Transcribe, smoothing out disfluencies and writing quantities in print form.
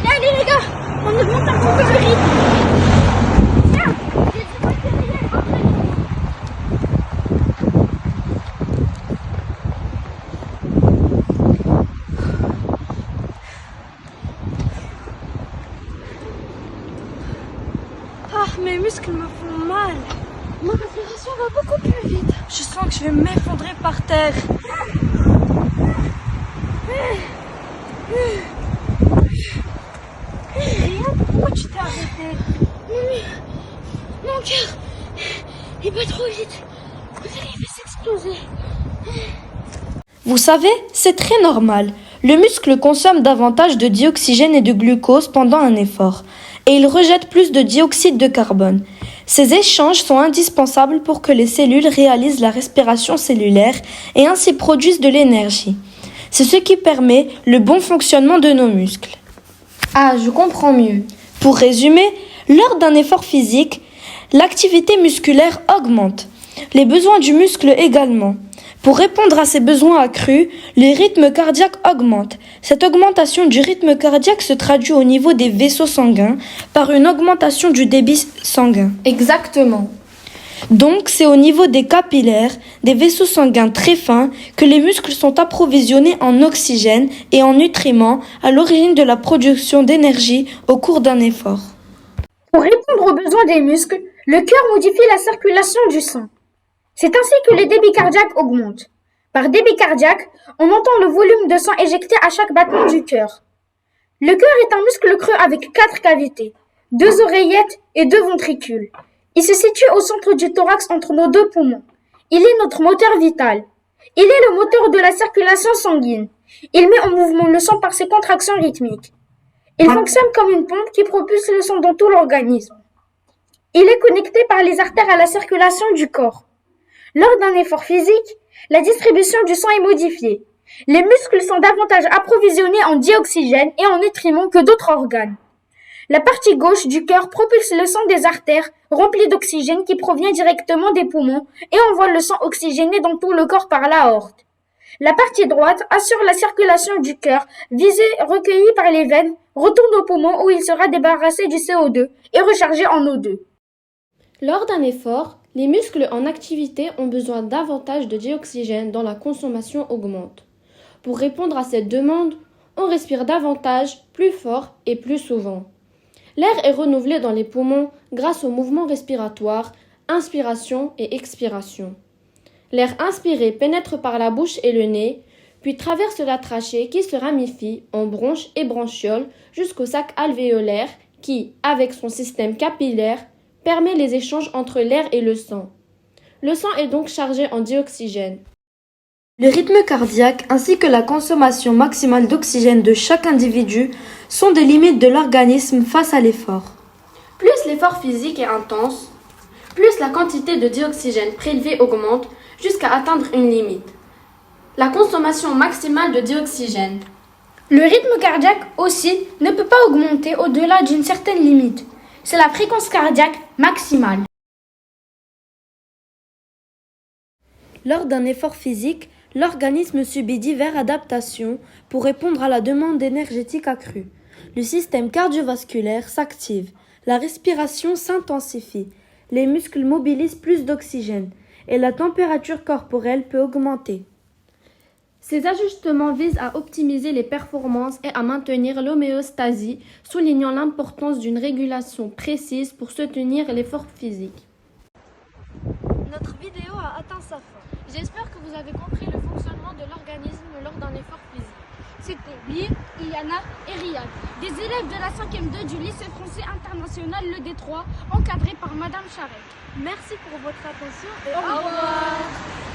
Allez les gars, on augmente un petit peu le rythme. Tiens, j'ai du matériel, entraînement. Ah, mes muscles me font mal. Ma respiration va beaucoup plus vite. Je sens que je vais m'effondrer par terre. Rien, pourquoi tu t'es arrêté? Mon cœur, il bat trop vite. Il va s'exploser. Vous savez, c'est très normal. Le muscle consomme davantage de dioxygène et de glucose pendant un effort, et il rejette plus de dioxyde de carbone. Ces échanges sont indispensables pour que les cellules réalisent la respiration cellulaire et ainsi produisent de l'énergie. C'est ce qui permet le bon fonctionnement de nos muscles. Ah, je comprends mieux. Pour résumer, lors d'un effort physique, l'activité musculaire augmente, les besoins du muscle également. Pour répondre à ces besoins accrus, le rythme cardiaque augmente. Cette augmentation du rythme cardiaque se traduit au niveau des vaisseaux sanguins par une augmentation du débit sanguin. Exactement. Donc, c'est au niveau des capillaires, des vaisseaux sanguins très fins, que les muscles sont approvisionnés en oxygène et en nutriments à l'origine de la production d'énergie au cours d'un effort. Pour répondre aux besoins des muscles, le cœur modifie la circulation du sang. C'est ainsi que le débit cardiaque augmente. Par débit cardiaque, on entend le volume de sang éjecté à chaque battement du cœur. Le cœur est un muscle creux avec 4 cavités, 2 oreillettes et 2 ventricules. Il se situe au centre du thorax entre nos 2 poumons. Il est notre moteur vital. Il est le moteur de la circulation sanguine. Il met en mouvement le sang par ses contractions rythmiques. Il fonctionne comme une pompe qui propulse le sang dans tout l'organisme. Il est connecté par les artères à la circulation du corps. Lors d'un effort physique, la distribution du sang est modifiée. Les muscles sont davantage approvisionnés en dioxygène et en nutriments que d'autres organes. La partie gauche du cœur propulse le sang des artères remplies d'oxygène qui provient directement des poumons et envoie le sang oxygéné dans tout le corps par l'aorte. La partie droite assure la circulation du cœur, recueilli par les veines, retourne aux poumons où il sera débarrassé du CO2 et rechargé en O2. Lors d'un effort, les muscles en activité ont besoin davantage de dioxygène dont la consommation augmente. Pour répondre à cette demande, on respire davantage, plus fort et plus souvent. L'air est renouvelé dans les poumons grâce au mouvement respiratoire, inspiration et expiration. L'air inspiré pénètre par la bouche et le nez, puis traverse la trachée qui se ramifie en bronches et branchioles jusqu'au sac alvéolaire qui, avec son système capillaire, permet les échanges entre l'air et le sang. Le sang est donc chargé en dioxygène. Le rythme cardiaque ainsi que la consommation maximale d'oxygène de chaque individu sont des limites de l'organisme face à l'effort. Plus l'effort physique est intense, plus la quantité de dioxygène prélevée augmente jusqu'à atteindre une limite. La consommation maximale de dioxygène. Le rythme cardiaque aussi ne peut pas augmenter au-delà d'une certaine limite. C'est la fréquence cardiaque maximale. Lors d'un effort physique, l'organisme subit diverses adaptations pour répondre à la demande énergétique accrue. Le système cardiovasculaire s'active, la respiration s'intensifie, les muscles mobilisent plus d'oxygène et la température corporelle peut augmenter. Ces ajustements visent à optimiser les performances et à maintenir l'homéostasie, soulignant l'importance d'une régulation précise pour soutenir l'effort physique. Notre vidéo a atteint sa fin. J'espère que vous avez compris le fonctionnement de l'organisme lors d'un effort physique. C'était Lir, Iliana et Riyad, des élèves de la 5e 2 du lycée français international Le Détroit, encadrés par Madame Charette. Merci pour votre attention et Au revoir.